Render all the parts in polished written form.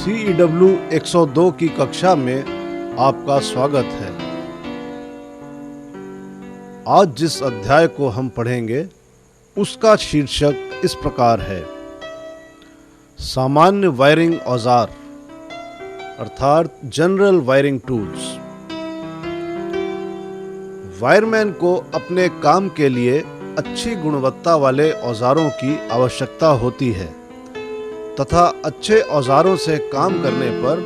CEW 102 की कक्षा में आपका स्वागत है। आज जिस अध्याय को हम पढ़ेंगे उसका शीर्षक इस प्रकार है, सामान्य वायरिंग औजार अर्थात जनरल वायरिंग टूल्स। वायरमैन को अपने काम के लिए अच्छी गुणवत्ता वाले औजारों की आवश्यकता होती है तथा अच्छे औजारों से काम करने पर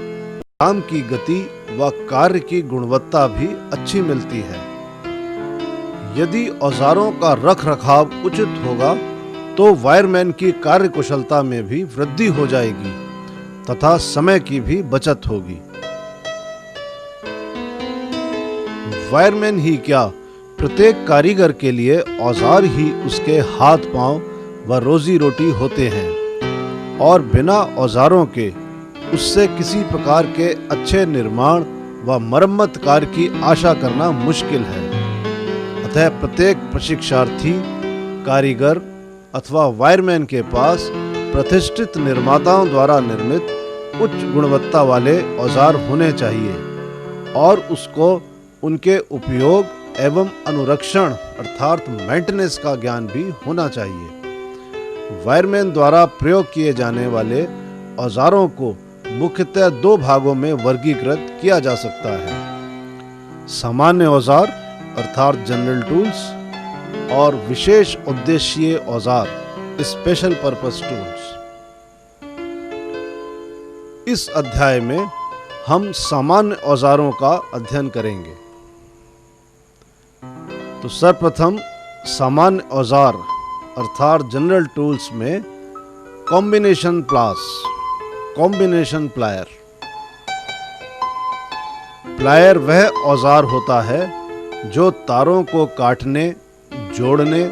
काम की गति व कार्य की गुणवत्ता भी अच्छी मिलती है। यदि औजारों का रखरखाव उचित होगा तो वायरमैन की कार्यकुशलता में भी वृद्धि हो जाएगी तथा समय की भी बचत होगी। वायरमैन ही क्या, प्रत्येक कारीगर के लिए औजार ही उसके हाथ पांव व रोजी रोटी होते हैं और बिना औजारों के उससे किसी प्रकार के अच्छे निर्माण व मरम्मत कार्य की आशा करना मुश्किल है। अतः प्रत्येक प्रशिक्षार्थी, कारीगर अथवा वायरमैन के पास प्रतिष्ठित निर्माताओं द्वारा निर्मित उच्च गुणवत्ता वाले औजार होने चाहिए और उसको उनके उपयोग एवं अनुरक्षण अर्थात मेंटेनेंस का ज्ञान भी होना चाहिए। वायरमैन द्वारा प्रयोग किए जाने वाले औजारों को मुख्यतः दो भागों में वर्गीकृत किया जा सकता है, सामान्य औजार अर्थात जनरल टूल्स और विशेष उद्देश्यीय औजार स्पेशल पर्पस टूल्स। इस अध्याय में हम सामान्य औजारों का अध्ययन करेंगे। तो सर्वप्रथम सामान्य औजार अर्थात जनरल टूल्स में कॉम्बिनेशन प्लायर। प्लायर वह औजार होता है जो तारों को काटने, जोड़ने,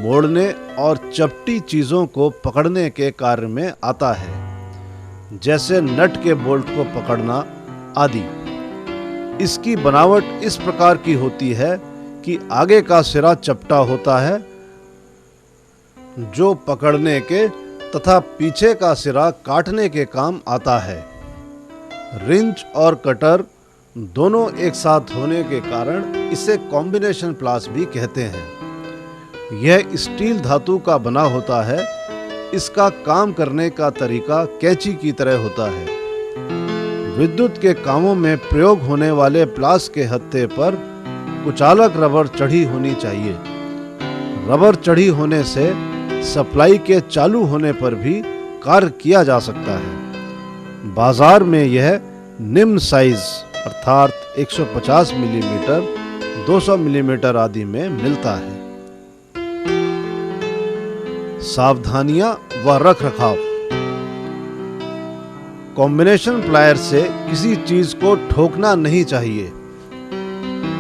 मोड़ने और चपटी चीजों को पकड़ने के कार्य में आता है, जैसे नट के बोल्ट को पकड़ना आदि। इसकी बनावट इस प्रकार की होती है कि आगे का सिरा चपटा होता है जो पकड़ने के तथा पीछे का सिरा काटने के काम आता है। रिंच और कटर दोनों एक साथ होने के कारण इसे कॉम्बिनेशन प्लास भी कहते हैं। यह स्टील धातु का बना होता है। इसका काम करने का तरीका कैंची की तरह होता है। विद्युत के कामों में प्रयोग होने वाले प्लास के हत्थे पर कुचालक रबर चढ़ी होनी चाहिए। रबर चढ़ी होने से सप्लाई के चालू होने पर भी कार्य किया जा सकता है। बाजार में यह निम्न साइज अर्थात 150 मिलीमीटर, 200 मिलीमीटर आदि में मिलता है। सावधानियां व रखरखाव। कॉम्बिनेशन प्लायर से किसी चीज को ठोकना नहीं चाहिए।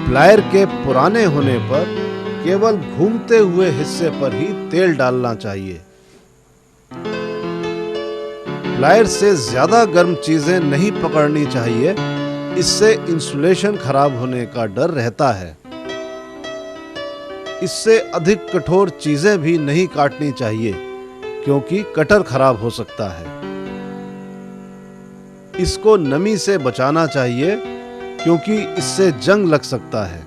प्लायर के पुराने होने पर केवल घूमते हुए हिस्से पर ही तेल डालना चाहिए। प्लायर से ज्यादा गर्म चीजें नहीं पकड़नी चाहिए, इससे इंसुलेशन खराब होने का डर रहता है। इससे अधिक कठोर चीजें भी नहीं काटनी चाहिए क्योंकि कटर खराब हो सकता है। इसको नमी से बचाना चाहिए क्योंकि इससे जंग लग सकता है।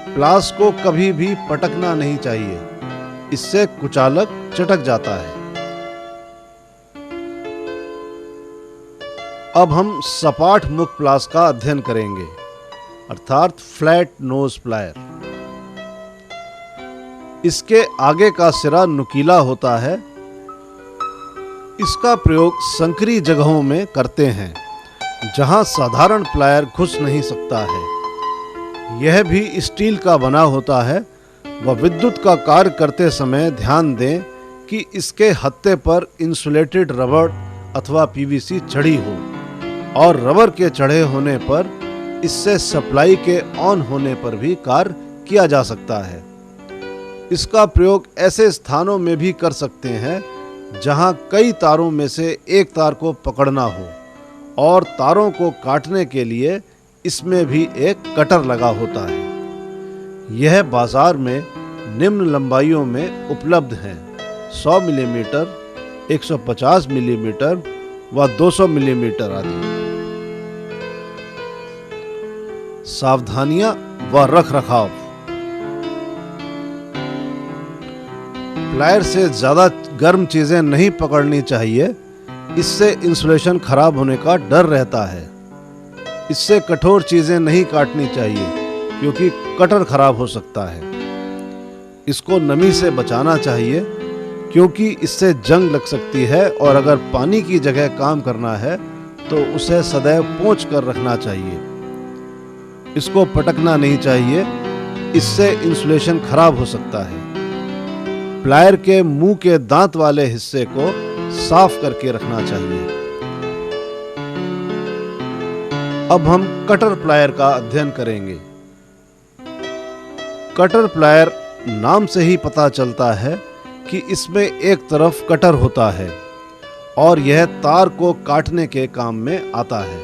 प्लास को कभी भी पटकना नहीं चाहिए, इससे कुचालक चटक जाता है। अब हम सपाट मुख प्लास का अध्ययन करेंगे अर्थात फ्लैट नोज प्लायर। इसके आगे का सिरा नुकीला होता है। इसका प्रयोग संकरी जगहों में करते हैं जहां साधारण प्लायर घुस नहीं सकता है। यह भी स्टील का बना होता है व विद्युत का कार्य करते समय ध्यान दें कि इसके हत्थे पर इंसुलेटेड रबर अथवा पीवीसी चढ़ी हो और रबर के चढ़े होने पर इससे सप्लाई के ऑन होने पर भी कार्य किया जा सकता है। इसका प्रयोग ऐसे स्थानों में भी कर सकते हैं जहां कई तारों में से एक तार को पकड़ना हो और तारों को काटने के लिए इसमें भी एक कटर लगा होता है। यह बाजार में निम्न लंबाइयों में उपलब्ध हैं, 100 मिलीमीटर, 150 मिलीमीटर व 200 मिलीमीटर आदि। सावधानियां व रख रखाव। प्लायर से ज़्यादा गर्म चीज़ें नहीं पकड़नी चाहिए, इससे इंसुलेशन खराब होने का डर रहता है। इससे कठोर चीज़ें नहीं काटनी चाहिए क्योंकि कटर खराब हो सकता है। इसको नमी से बचाना चाहिए क्योंकि इससे जंग लग सकती है, और अगर पानी की जगह काम करना है तो उसे सदैव पोंछ कर रखना चाहिए। इसको पटकना नहीं चाहिए, इससे इंसुलेशन खराब हो सकता है। प्लायर के मुंह के दांत वाले हिस्से को साफ करके रखना चाहिए। अब हम कटर प्लायर का अध्ययन करेंगे। कटर प्लायर नाम से ही पता चलता है कि इसमें एक तरफ कटर होता है और यह तार को काटने के काम में आता है।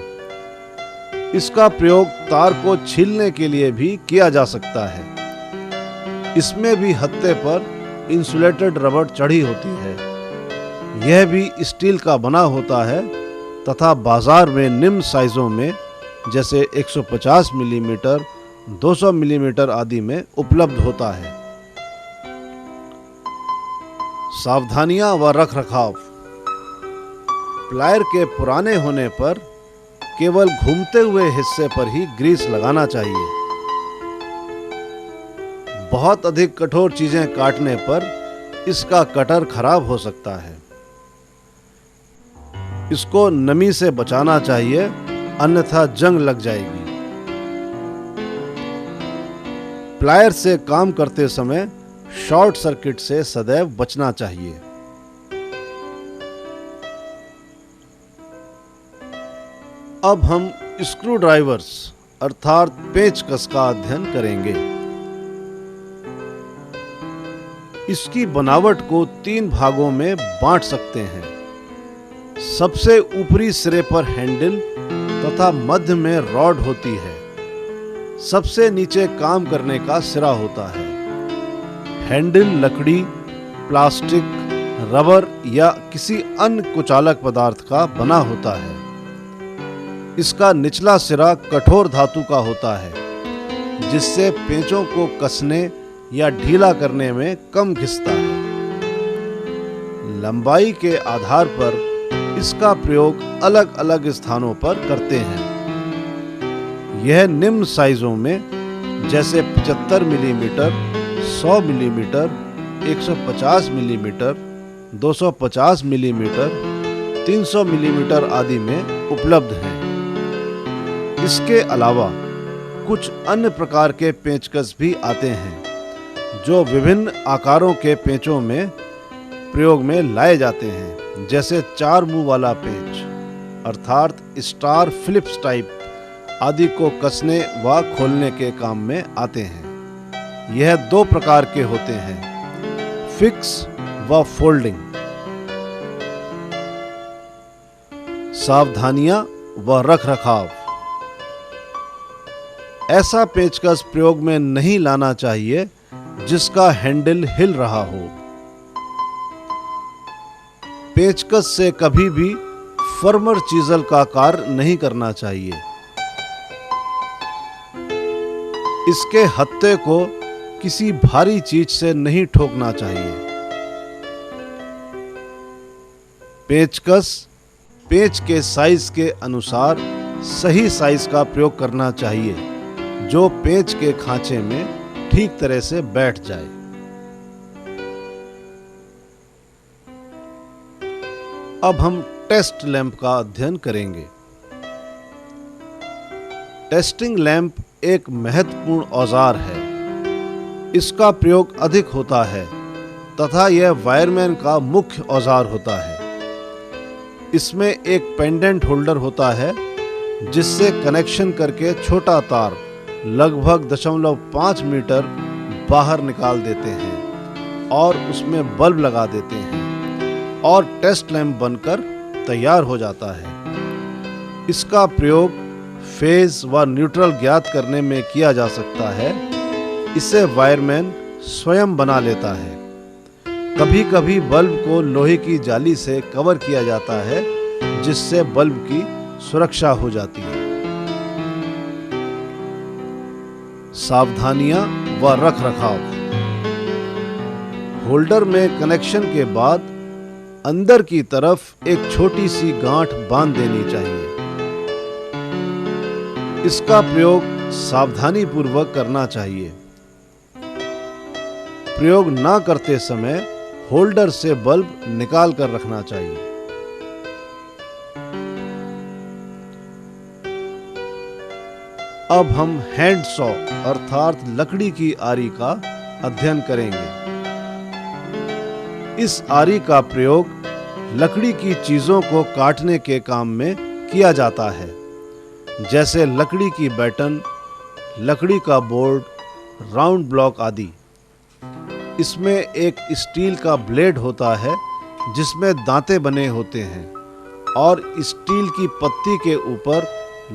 इसका प्रयोग तार को छीलने के लिए भी किया जा सकता है। इसमें भी हत्थे पर इंसुलेटेड रबड़ चढ़ी होती है। यह भी स्टील का बना होता है तथा बाजार में निम्न साइजों में जैसे 150 मिलीमीटर, 200 मिलीमीटर आदि में उपलब्ध होता है। सावधानियां व रख रखाव। प्लायर के पुराने होने पर केवल घूमते हुए हिस्से पर ही ग्रीस लगाना चाहिए। बहुत अधिक कठोर चीजें काटने पर इसका कटर खराब हो सकता है। इसको नमी से बचाना चाहिए, अन्यथा जंग लग जाएगी। प्लायर से काम करते समय शॉर्ट सर्किट से सदैव बचना चाहिए। अब हम स्क्रू ड्राइवर्स अर्थात पेचकस का अध्ययन करेंगे। इसकी बनावट को 3 भागों में बांट सकते हैं। सबसे ऊपरी सिरे पर हैंडल तथा मध्य में रॉड होती है। सबसे नीचे काम करने का सिरा होता है। हैंडल लकड़ी, प्लास्टिक, रबर या किसी अन्य कुचालक पदार्थ का बना होता है। इसका निचला सिरा कठोर धातु का होता है, जिससे पेंचों को कसने या ढीला करने में कम घिसता है। लंबाई के आधार पर इसका प्रयोग अलग अलग स्थानों पर करते हैं। यह निम्न साइजों में जैसे 75 millimetre, 100 millimetre, 150 millimetre, 250 millimetre, 300 millimetre आदि में उपलब्ध हैं। इसके अलावा कुछ अन्य प्रकार के पेंचकस भी आते हैं जो विभिन्न आकारों के पेंचों में प्रयोग में लाए जाते हैं, जैसे 4 मुंह वाला पेंच अर्थात स्टार फिलिप्स टाइप आदि को कसने व खोलने के काम में आते हैं। यह 2 प्रकार के होते हैं, फिक्स व फोल्डिंग। सावधानियां व रख रखाव। ऐसा पेचकस प्रयोग में नहीं लाना चाहिए जिसका हैंडल हिल रहा हो। पेचकस से कभी भी फर्मर चीजल का कार्य नहीं करना चाहिए। इसके हत्थे को किसी भारी चीज से नहीं ठोकना चाहिए। पेचकस पेच के साइज के अनुसार सही साइज का प्रयोग करना चाहिए, जो पेच के खांचे में ठीक तरह से बैठ जाए। अब हम टेस्ट लैंप का अध्ययन करेंगे। टेस्टिंग लैंप एक महत्वपूर्ण औजार है। इसका प्रयोग अधिक होता है तथा यह वायरमैन का मुख्य औजार होता है। इसमें एक पेंडेंट होल्डर होता है जिससे कनेक्शन करके छोटा तार लगभग 0.5 मीटर बाहर निकाल देते हैं और उसमें बल्ब लगा देते हैं और टेस्ट लैंप बनकर तैयार हो जाता है। इसका प्रयोग फेज व न्यूट्रल ज्ञात करने में किया जा सकता है। इसे वायरमैन स्वयं बना लेता है। कभी कभी बल्ब को लोहे की जाली से कवर किया जाता है जिससे बल्ब की सुरक्षा हो जाती है। सावधानियां व रख रखाव। होल्डर में कनेक्शन के बाद अंदर की तरफ एक छोटी सी गांठ बांध देनी चाहिए। इसका प्रयोग सावधानी पूर्वक करना चाहिए। प्रयोग ना करते समय होल्डर से बल्ब निकाल कर रखना चाहिए। अब हम हैंड सॉ अर्थात लकड़ी की आरी का अध्ययन करेंगे। इस आरी का प्रयोग लकड़ी की चीजों को काटने के काम में किया जाता है, जैसे लकड़ी की बैटन, लकड़ी का बोर्ड, राउंड ब्लॉक आदि। इसमें एक स्टील का ब्लेड होता है जिसमें दांते बने होते हैं और स्टील की पत्ती के ऊपर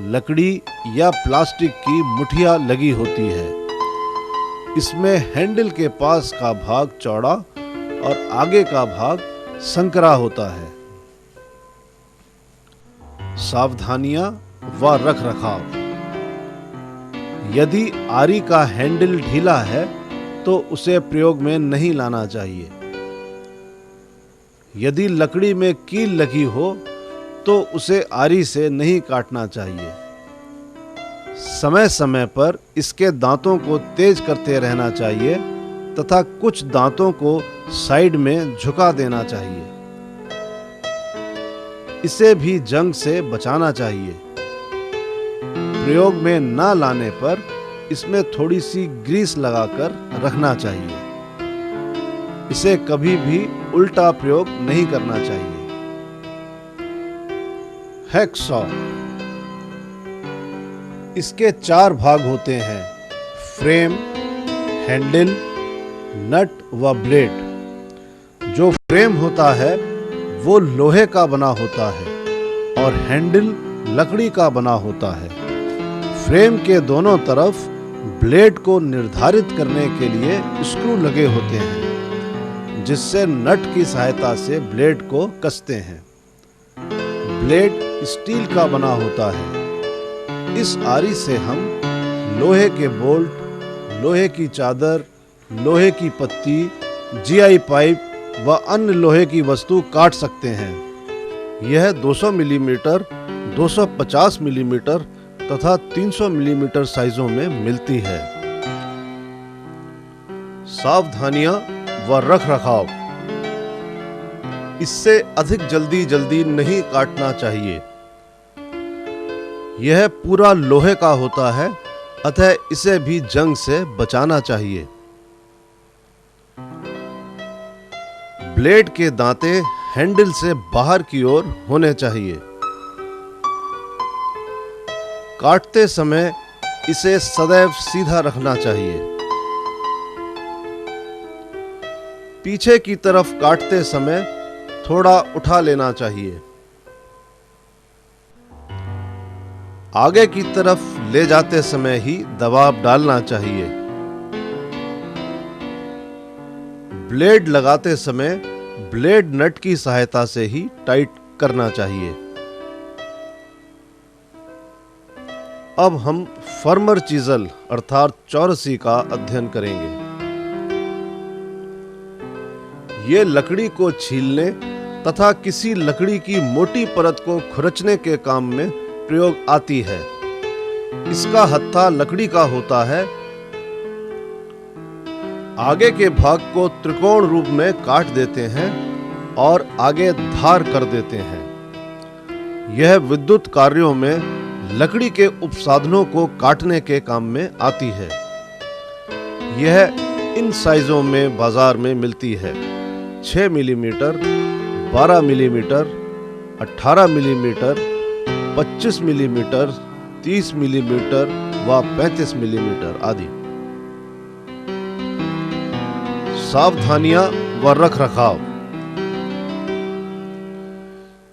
लकड़ी या प्लास्टिक की मुठिया लगी होती है। इसमें हैंडल के पास का भाग चौड़ा और आगे का भाग संकरा होता है। सावधानियां व रख रखाव। यदि आरी का हैंडल ढीला है तो उसे प्रयोग में नहीं लाना चाहिए। यदि लकड़ी में कील लगी हो तो उसे आरी से नहीं काटना चाहिए। समय समय पर इसके दांतों को तेज करते रहना चाहिए तथा कुछ दांतों को साइड में झुका देना चाहिए। इसे भी जंग से बचाना चाहिए। प्रयोग में ना लाने पर इसमें थोड़ी सी ग्रीस लगाकर रखना चाहिए। इसे कभी भी उल्टा प्रयोग नहीं करना चाहिए। हैकसॉ। इसके 4 भाग होते हैं: फ्रेम, हैंडल, नट व ब्लेड। जो फ्रेम होता है वो लोहे का बना होता है और हैंडल लकड़ी का बना होता है। फ्रेम के दोनों तरफ ब्लेड को निर्धारित करने के लिए स्क्रू लगे होते हैं, जिससे नट की सहायता से ब्लेड को कसते हैं। ब्लेड स्टील का बना होता है। इस आरी से हम लोहे के बोल्ट, लोहे की चादर, लोहे की पत्ती, जीआई पाइप व अन्य लोहे की वस्तु काट सकते हैं। यह 200 मिलीमीटर, 250 मिलीमीटर तथा 300 मिलीमीटर साइजों में मिलती है। सावधानियां व रख रखाव। इससे अधिक जल्दी नहीं काटना चाहिए। यह पूरा लोहे का होता है, अतः इसे भी जंग से बचाना चाहिए। ब्लेड के दांते हैंडल से बाहर की ओर होने चाहिए। काटते समय इसे सदैव सीधा रखना चाहिए। पीछे की तरफ काटते समय थोड़ा उठा लेना चाहिए। आगे की तरफ ले जाते समय ही दबाव डालना चाहिए। ब्लेड लगाते समय ब्लेड नट की सहायता से ही टाइट करना चाहिए। अब हम फर्मर चीजल अर्थात चौरसी का अध्ययन करेंगे। ये लकड़ी को छीलने तथा किसी लकड़ी की मोटी परत को खुरचने के काम में प्रयोग आती है। इसका हत्था लकड़ी का होता है। आगे के भाग को त्रिकोण रूप में काट देते हैं और आगे धार कर देते हैं। यह विद्युत कार्यों में लकड़ी के उपसाधनों को काटने के काम में आती है। यह इन साइजों में बाजार में मिलती है: 6 millimetre, 12 millimetre, 18 millimetre, 25 millimetre, 30 millimetre व 35 मिलीमीटर आदि। सावधानियां व रख रखाव।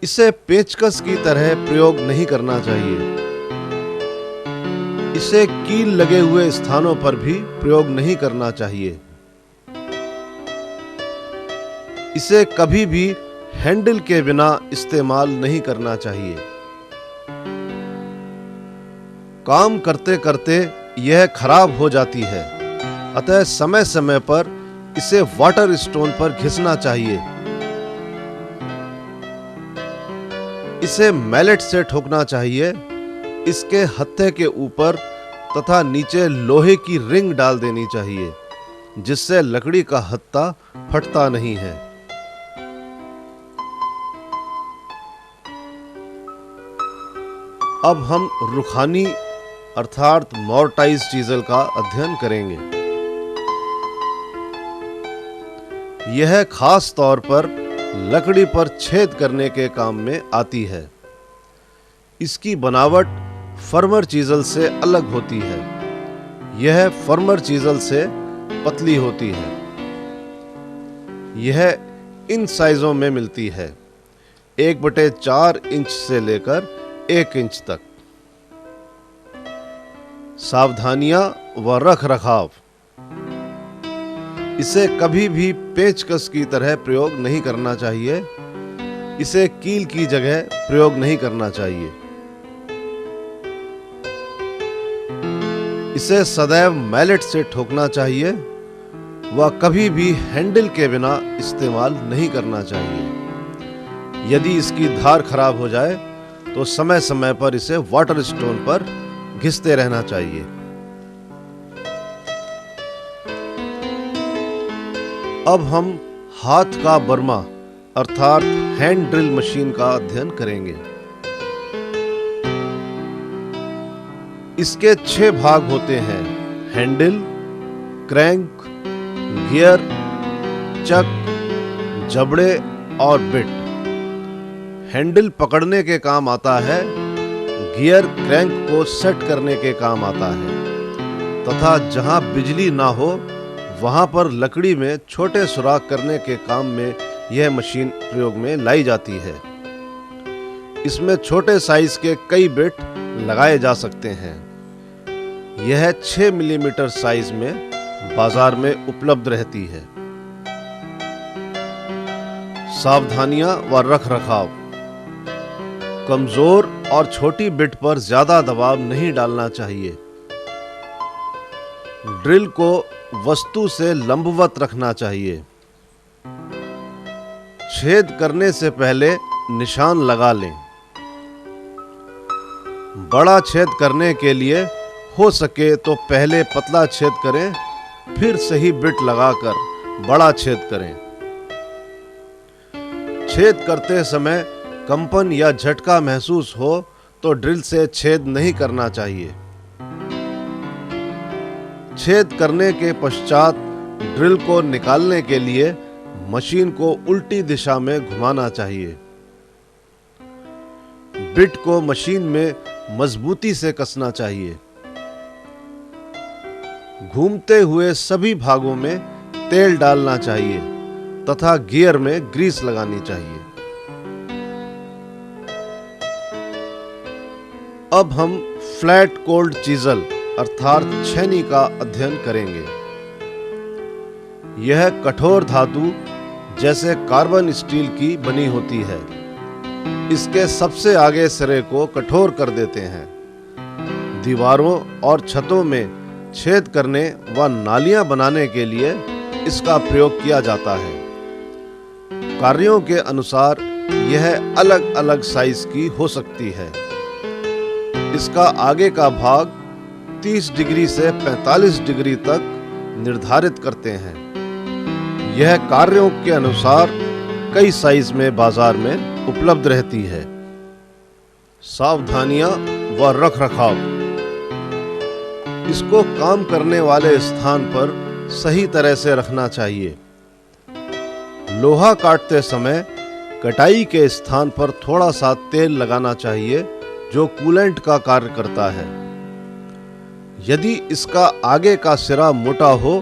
इसे पेचकस की तरह प्रयोग नहीं करना चाहिए। इसे कील लगे हुए स्थानों पर भी प्रयोग नहीं करना चाहिए। इसे कभी भी हैंडल के बिना इस्तेमाल नहीं करना चाहिए। काम करते करते यह खराब हो जाती है, अतः समय समय पर इसे वाटर स्टोन पर घिसना चाहिए। इसे मैलेट से ठोकना चाहिए। इसके हत्थे के ऊपर तथा नीचे लोहे की रिंग डाल देनी चाहिए, जिससे लकड़ी का हत्था फटता नहीं है। अब हम रुखानी अर्थात मोर्टाइज चीजल का अध्ययन करेंगे। यह खास तौर पर लकड़ी पर छेद करने के काम में आती है। इसकी बनावट फर्मर चीजल से अलग होती है। यह फर्मर चीजल से पतली होती है। यह इन साइजों में मिलती है, 1/4 इंच से लेकर 1 इंच तक। सावधानियां व रख रखाव। इसे कभी भी पेचकस की तरह प्रयोग नहीं करना चाहिए। इसे कील की जगह प्रयोग नहीं करना चाहिए। इसे सदैव मैलेट से ठोकना चाहिए व कभी भी हैंडल के बिना इस्तेमाल नहीं करना चाहिए। यदि इसकी धार खराब हो जाए तो समय समय पर इसे वाटर स्टोन पर घिसते रहना चाहिए। अब हम हाथ का बर्मा अर्थात हैंड ड्रिल मशीन का अध्ययन करेंगे। इसके 6 भाग होते हैं: हैंडल, क्रैंक, गियर, चक, जबड़े और बिट। हैंडल पकड़ने के काम आता है, गियर क्रैंक को सेट करने के काम आता है तथा जहां बिजली ना हो वहां पर लकड़ी में छोटे सुराख करने के काम में यह मशीन प्रयोग में लाई जाती है। इसमें छोटे साइज के कई बिट लगाए जा सकते हैं। यह 6 मिलीमीटर साइज में बाजार में उपलब्ध रहती है। सावधानियां व रख रखाव। कमजोर और छोटी बिट पर ज्यादा दबाव नहीं डालना चाहिए। ड्रिल को वस्तु से लंबवत रखना चाहिए। छेद करने से पहले निशान लगा लें। बड़ा छेद करने के लिए हो सके तो पहले पतला छेद करें, फिर सही बिट लगाकर बड़ा छेद करें। छेद करते समय कंपन या झटका महसूस हो तो ड्रिल से छेद नहीं करना चाहिए। छेद करने के पश्चात ड्रिल को निकालने के लिए मशीन को उल्टी दिशा में घुमाना चाहिए। बिट को मशीन में मजबूती से कसना चाहिए। घूमते हुए सभी भागों में तेल डालना चाहिए तथा गियर में ग्रीस लगानी चाहिए। अब हम फ्लैट कोल्ड चीजल अर्थात छेनी का अध्ययन करेंगे। यह कठोर धातु जैसे कार्बन स्टील की बनी होती है। इसके सबसे आगे सिरे को कठोर कर देते हैं। दीवारों और छतों में छेद करने व नालियां बनाने के लिए इसका प्रयोग किया जाता है। कार्यों के अनुसार यह अलग अलग साइज की हो सकती है। इसका आगे का भाग 30 डिग्री से 45 डिग्री तक निर्धारित करते हैं। यह कार्यों के अनुसार कई साइज में बाजार में उपलब्ध रहती है। सावधानियां व रखरखाव। इसको काम करने वाले स्थान पर सही तरह से रखना चाहिए। लोहा काटते समय कटाई के स्थान पर थोड़ा सा तेल लगाना चाहिए जो कूलेंट का कार्य करता है। यदि इसका आगे का सिरा मोटा हो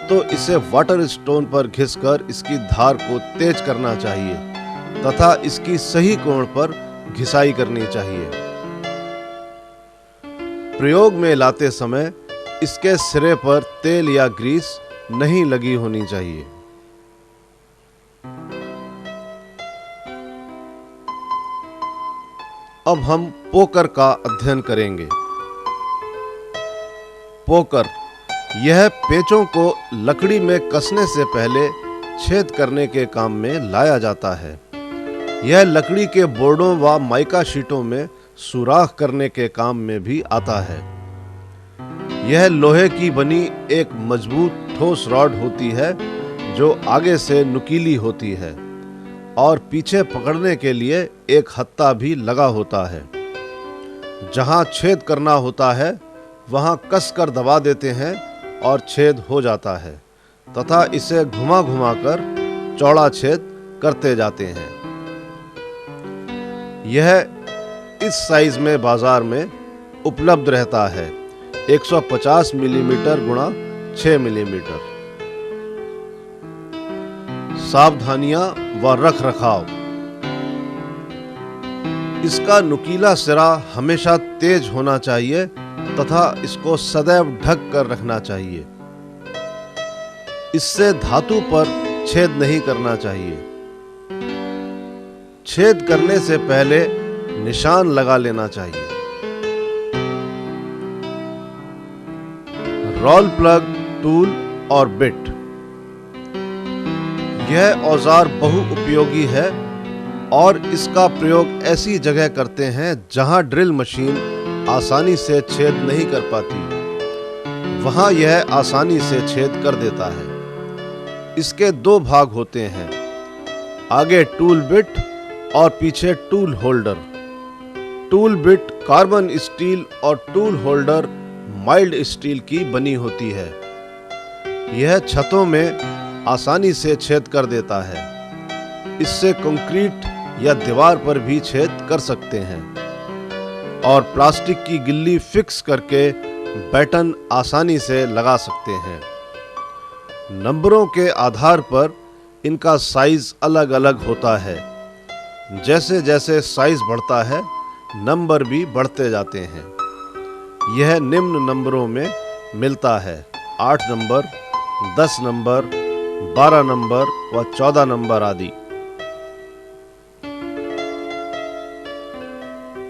तो इसे वाटर स्टोन पर घिसकर इसकी धार को तेज करना चाहिए तथा इसकी सही कोण पर घिसाई करनी चाहिए। प्रयोग में लाते समय इसके सिरे पर तेल या ग्रीस नहीं लगी होनी चाहिए। अब हम पोकर का अध्ययन करेंगे। पोकर यह पेंचों को लकड़ी में कसने से पहले छेद करने के काम में लाया जाता है। यह लकड़ी के बोर्डों व माइका शीटों में सुराख करने के काम में भी आता है। यह लोहे की बनी एक मजबूत ठोस रॉड होती है जो आगे से नुकीली होती है और पीछे पकड़ने के लिए एक हत्था भी लगा होता है। जहां छेद करना होता है वहां कस कर दबा देते हैं और छेद हो जाता है तथा इसे घुमा घुमा कर चौड़ा छेद करते जाते हैं। यह इस साइज में बाजार में उपलब्ध रहता है, 150 मिलीमीटर गुणा 6 मिलीमीटर। सावधानियां व रख रखाव। इसका नुकीला सिरा हमेशा तेज होना चाहिए तथा इसको सदैव ढक कर रखना चाहिए। इससे धातु पर छेद नहीं करना चाहिए। छेद करने से पहले निशान लगा लेना चाहिए। रोल प्लग, टूल और बिट। यह औजार बहुउपयोगी है और इसका प्रयोग ऐसी जगह करते हैं जहां ड्रिल मशीन आसानी से छेद नहीं कर पाती, वहां यह आसानी से छेद कर देता है। इसके दो भाग होते हैं, आगे टूल बिट और पीछे tool holder. Tool bit carbon steel और टूल होल्डर माइल्ड स्टील की बनी होती है। यह छतों में आसानी से छेद कर देता है। इससे कंक्रीट या दीवार पर भी छेद कर सकते हैं और प्लास्टिक की गिल्ली फिक्स करके बैटन आसानी से लगा सकते हैं। नंबरों के आधार पर इनका साइज अलग अलग होता है। जैसे जैसे साइज बढ़ता है नंबर भी बढ़ते जाते हैं। यह निम्न नंबरों में मिलता है, 8 नंबर, 10 नंबर, 12 नंबर व 14 नंबर आदि।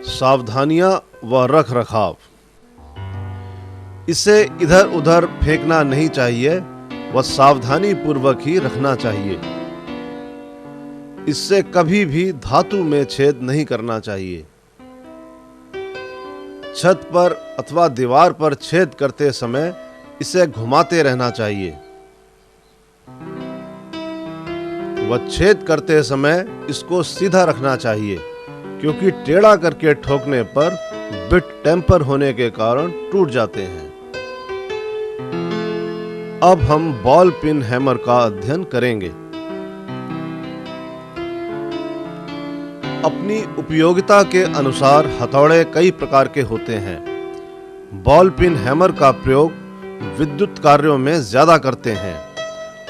सावधानियां व रख रखाव। इसे इधर उधर फेंकना नहीं चाहिए व सावधानी पूर्वक ही रखना चाहिए। इससे कभी भी धातु में छेद नहीं करना चाहिए। छत पर अथवा दीवार पर छेद करते समय इसे घुमाते रहना चाहिए व छेद करते समय इसको सीधा रखना चाहिए, क्योंकि टेढ़ा करके ठोकने पर बिट टेम्पर होने के कारण टूट जाते हैं। अब हम बॉल पिन हैमर का अध्ययन करेंगे। अपनी उपयोगिता के अनुसार हथौड़े कई प्रकार के होते हैं। बॉल पिन हैमर का प्रयोग विद्युत कार्यों में ज्यादा करते हैं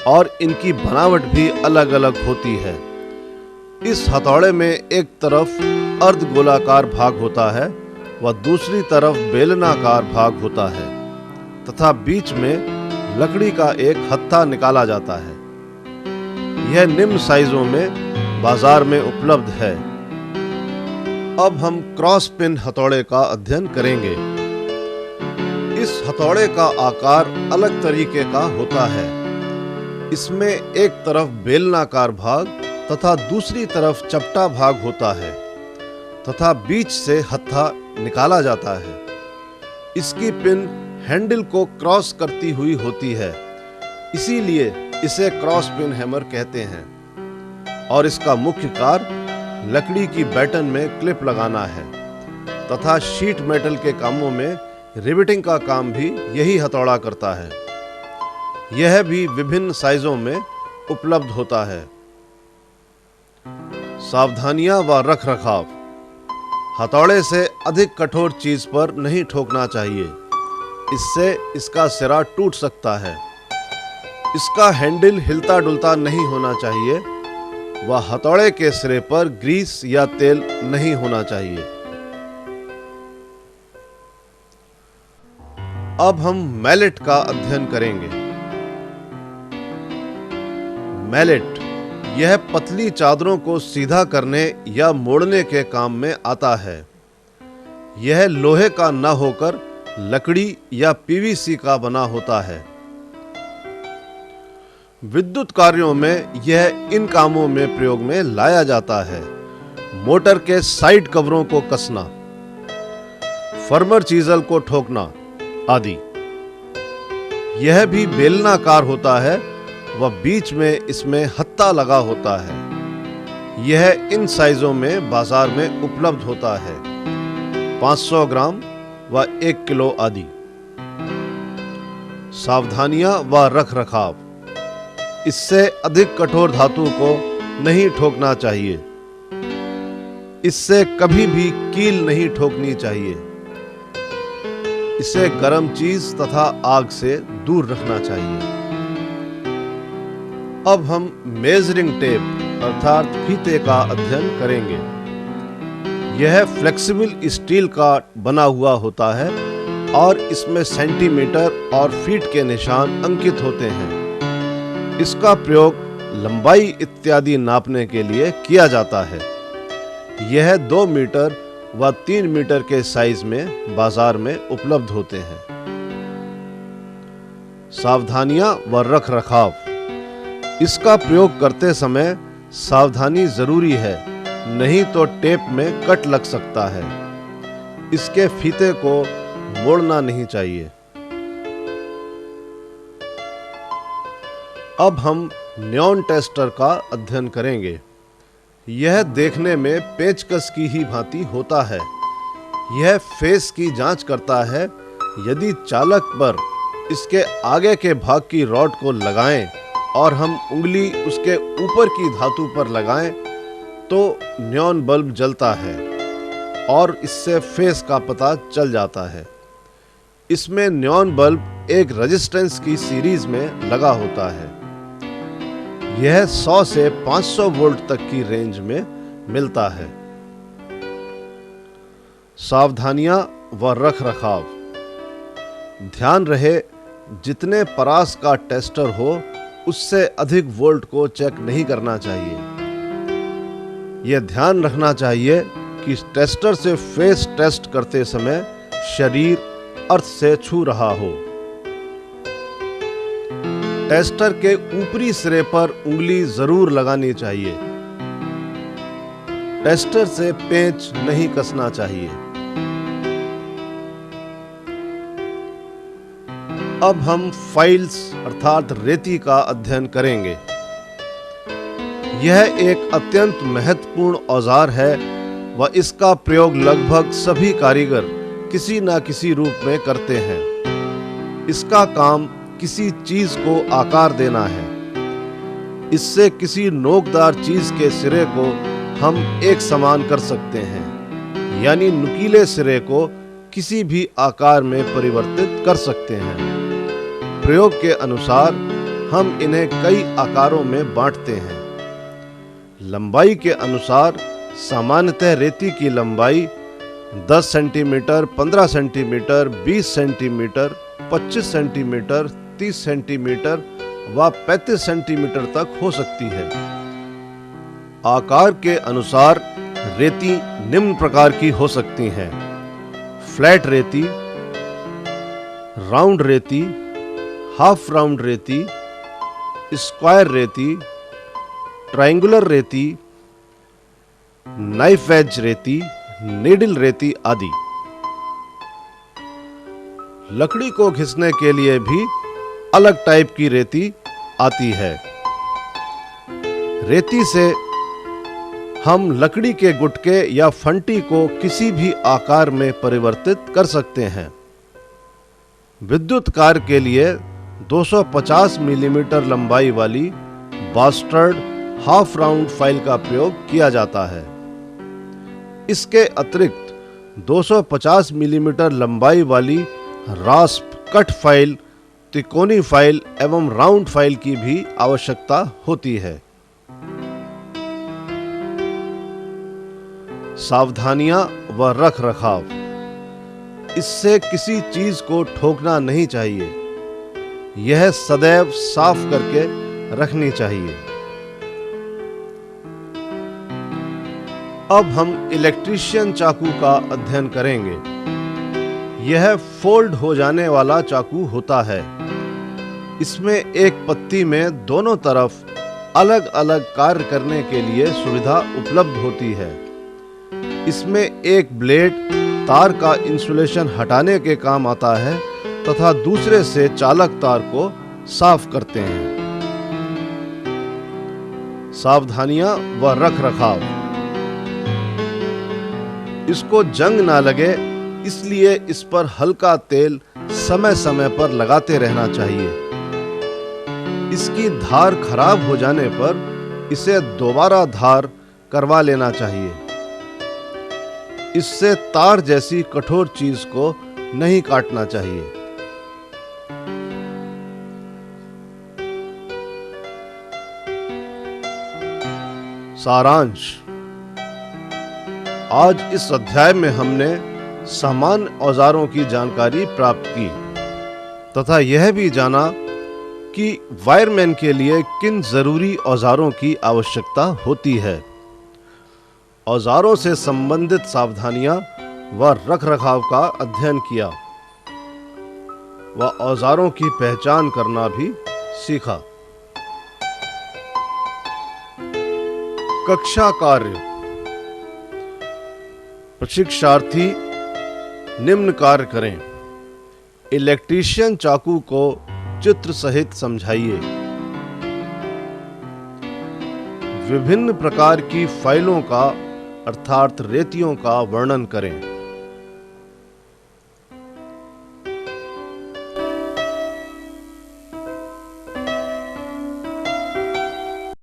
और इनकी बनावट भी अलग अलग होती है। इस हथौड़े में एक तरफ अर्ध गोलाकार भाग होता है व दूसरी तरफ बेलनाकार भाग होता है तथा बीच में लकड़ी का एक हत्था निकाला जाता है। यह निम्न साइजों में बाजार में उपलब्ध है। अब हम क्रॉस पिन हथौड़े का अध्ययन करेंगे। इस हथौड़े का आकार अलग तरीके का होता है। इसमें एक तरफ बेलनाकार भाग तथा दूसरी तरफ चपटा भाग होता है तथा बीच से हत्था निकाला जाता है। इसकी पिन हैंडल को क्रॉस करती हुई होती है, इसीलिए इसे क्रॉस पिन हैमर कहते हैं। और इसका मुख्य कार्य लकड़ी की बैटन में क्लिप लगाना है तथा शीट मेटल के कामों में रिवेटिंग का काम भी यही हथौड़ा करता है। यह भी विभिन्न साइजों में उपलब्ध होता है। सावधानियां व रख रखाव। हथौड़े से अधिक कठोर चीज पर नहीं ठोकना चाहिए, इससे इसका सिरा टूट सकता है। इसका हैंडल हिलता डुलता नहीं होना चाहिए व हथौड़े के सिरे पर ग्रीस या तेल नहीं होना चाहिए। अब हम मैलेट का अध्ययन करेंगे। मैलेट यह पतली चादरों को सीधा करने या मोड़ने के काम में आता है। यह लोहे का न होकर लकड़ी या पीवीसी का बना होता है। विद्युत कार्यों में यह इन कामों में प्रयोग में लाया जाता है। मोटर के साइड कवरों को कसना, फर्मर चीजल को ठोकना आदि। यह भी बेलनाकार होता है व बीच में इसमें हत्था लगा होता है। यह इन साइजों में बाजार में उपलब्ध होता है, 500 ग्राम व 1 किलो आदि। सावधानियां व रख रखाव। इससे अधिक कठोर धातु को नहीं ठोकना चाहिए। इससे कभी भी कील नहीं ठोकनी चाहिए। इसे गर्म चीज तथा आग से दूर रखना चाहिए। अब हम मेजरिंग टेप अर्थात फीते का अध्ययन करेंगे। यह फ्लेक्सिबल स्टील का बना हुआ होता है और इसमें सेंटीमीटर और फीट के निशान अंकित होते हैं। इसका प्रयोग लंबाई इत्यादि नापने के लिए किया जाता है। यह 2 मीटर व 3 मीटर के साइज में बाजार में उपलब्ध होते हैं। सावधानियां व रख रखाव। इसका प्रयोग करते समय सावधानी जरूरी है, नहीं तो टेप में कट लग सकता है। इसके फीते को मोड़ना नहीं चाहिए। अब हम न्योन टेस्टर का अध्ययन करेंगे। यह देखने में पेचकस की ही भांति होता है। यह फेस की जांच करता है। यदि चालक पर इसके आगे के भाग की रॉड को लगाएं और हम उंगली उसके ऊपर की धातु पर लगाएं तो न्योन बल्ब जलता है और इससे फेस का पता चल जाता है। इसमें न्योन बल्ब एक रेजिस्टेंस की सीरीज में लगा होता है। यह 100 से 500 वोल्ट तक की रेंज में मिलता है। सावधानियां व रख रखाव। ध्यान रहे, जितने परास का टेस्टर हो उससे अधिक वोल्ट को चेक नहीं करना चाहिए। यह ध्यान रखना चाहिए कि टेस्टर से फेस टेस्ट करते समय शरीर अर्थ से छू रहा हो। टेस्टर के ऊपरी सिरे पर उंगली जरूर लगानी चाहिए। टेस्टर से पेंच नहीं कसना चाहिए। अब हम फाइल्स अर्थात रेती का अध्ययन करेंगे। यह एक अत्यंत महत्वपूर्ण औजार है व इसका प्रयोग लगभग सभी कारीगर किसी न किसी रूप में करते हैं। इसका काम किसी चीज को आकार देना है। इससे किसी नोकदार चीज के सिरे को हम एक समान कर सकते हैं, यानी नुकीले सिरे को किसी भी आकार में परिवर्तित कर सकते हैं। प्रयोग के अनुसार हम इन्हें कई आकारों में बांटते हैं। लंबाई के अनुसार सामान्यतः रेती की लंबाई 10 centimetre, 15 centimetre, 20 centimetre, 25 centimetre, 30 centimetre व 35 सेंटीमीटर तक हो सकती है। आकार के अनुसार रेती निम्न प्रकार की हो सकती हैं: फ्लैट रेती, राउंड रेती, हाफ राउंड रेती, स्क्वायर रेती, ट्रायंगुलर रेती, नाइफ एज रेती, नीडल रेती आदि। लकड़ी को घिसने के लिए भी अलग टाइप की रेती आती है। रेती से हम लकड़ी के गुटके या फंटी को किसी भी आकार में परिवर्तित कर सकते हैं। विद्युत कार्य के लिए 250 मिलीमीटर लंबाई वाली बास्टर्ड हाफ राउंड फाइल का प्रयोग किया जाता है। इसके अतिरिक्त 250 मिलीमीटर लंबाई वाली रास्प कट फाइल, त्रिकोणी फाइल एवं राउंड फाइल की भी आवश्यकता होती है। सावधानियां व रख रखाव। इससे किसी चीज को ठोकना नहीं चाहिए। यह सदैव साफ करके रखनी चाहिए। अब हम इलेक्ट्रीशियन चाकू का अध्ययन करेंगे। यह फोल्ड हो जाने वाला चाकू होता है। इसमें एक पत्ती में दोनों तरफ अलग अलग कार्य करने के लिए सुविधा उपलब्ध होती है। इसमें एक ब्लेड तार का इंसुलेशन हटाने के काम आता है तथा दूसरे से चालक तार को साफ करते हैं। सावधानियां व रख रखाव। इसको जंग ना लगे इसलिए इस पर हल्का तेल समय समय पर लगाते रहना चाहिए। इसकी धार खराब हो जाने पर इसे दोबारा धार करवा लेना चाहिए। इससे तार जैसी कठोर चीज को नहीं काटना चाहिए। सारांश। आज इस अध्याय में हमने सामान्य औजारों की जानकारी प्राप्त की तथा यह भी जाना कि वायरमैन के लिए किन जरूरी औजारों की आवश्यकता होती है। औजारों से संबंधित सावधानियां व रखरखाव का अध्ययन किया व औजारों की पहचान करना भी सीखा। कक्षा कार्य। प्रशिक्षार्थी निम्न कार्य करें। इलेक्ट्रीशियन चाकू को चित्र सहित समझाइए। विभिन्न प्रकार की फाइलों का अर्थात रेतियों का वर्णन करें।